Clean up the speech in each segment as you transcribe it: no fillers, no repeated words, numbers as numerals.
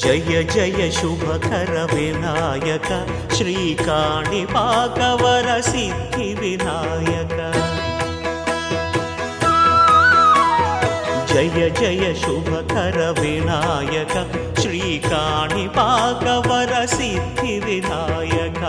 జయ జయ శుభకర వినాయక శ్రీకాణిపాకవర సిద్ధి వినాయక జయ జయ శుభకర వినాయక శ్రీకాణిపాకవర సిద్ధి వినాయక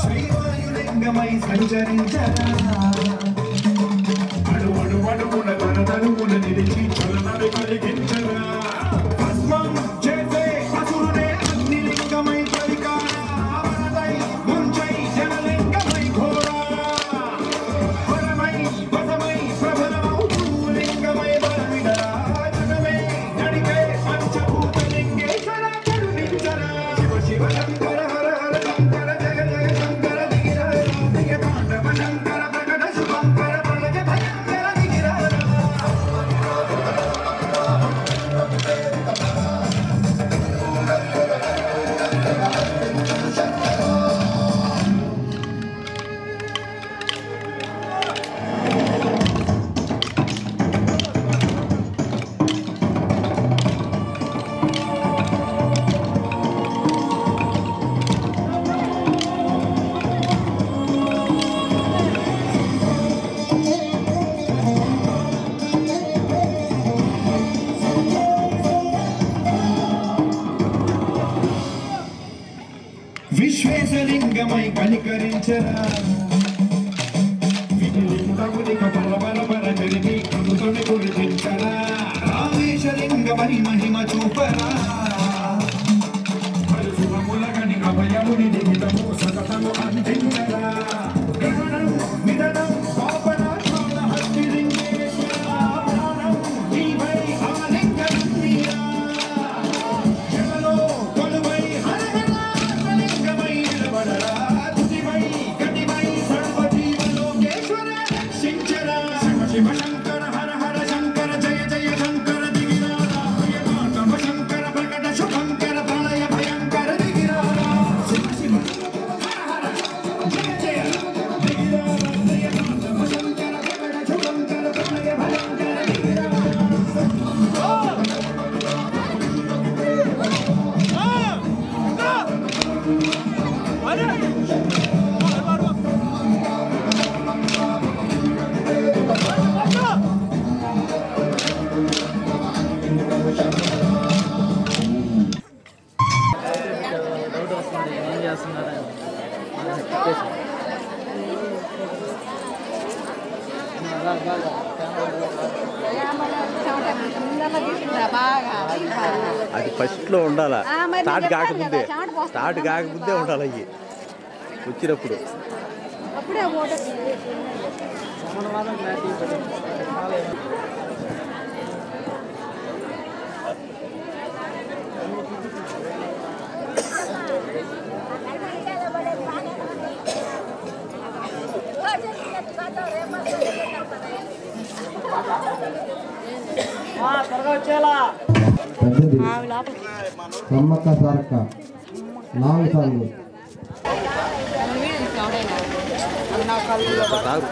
శ్రీవాయులింగమై సంచరించరా అడుగుడు అడుగున తనతనువున నిలిచి చలనలు కలిగించరా భస్మం చేసే అసురుడే అగ్నిలింగమై పరికారా వరదై ముంచై జనలింగమై ఘోరా వరమై వసమై ప్రభలమౌతూ లింగమై బలవిడరా జగమే నడిపే పంచభూత లింగేశ్వర కరుణించరా శివ శివ శంకర హర హర శంకర జయ జయ శంకర దిగిరా దిగ తాండవ శంకర ప్రకట శుభంకర ప్రళయ భయంకర దిగిరా విశ్వేశలింగమై కనికరించరా విలింగముని కపల బల బల జరిగి కనుతొని గుర్తించరా రామేశలింగమని మహిమ చూపరా శుభముల గని అభయముని నిమితము సతతము అందించరా గ్రహణం మిదనం పాపన జ్ఞాన హస్తి లింగేశ్వర ప్రాణం నీవై ఆలింగనం నీరా జగలో కొలువై హర లింగమై నిలబడరా తుదివై గతివై సర్వజీవలోకేశ్వర రక్షించరా శివ శివ శంకర హర హర శంకర జయ జయ శంకర దిగిరారా ప్రియకాంతమ శంకర ప్రకట శుభంకర ప్రళయ భయంకర దిగిరారా శివ శివ అది ఫస్ట్లో ఉండాలా, స్టార్ట్ కాకముందే ఉండాలి అవి వచ్చినప్పుడు. సమ్మక్క సారక్క 4 సార్లు తాగు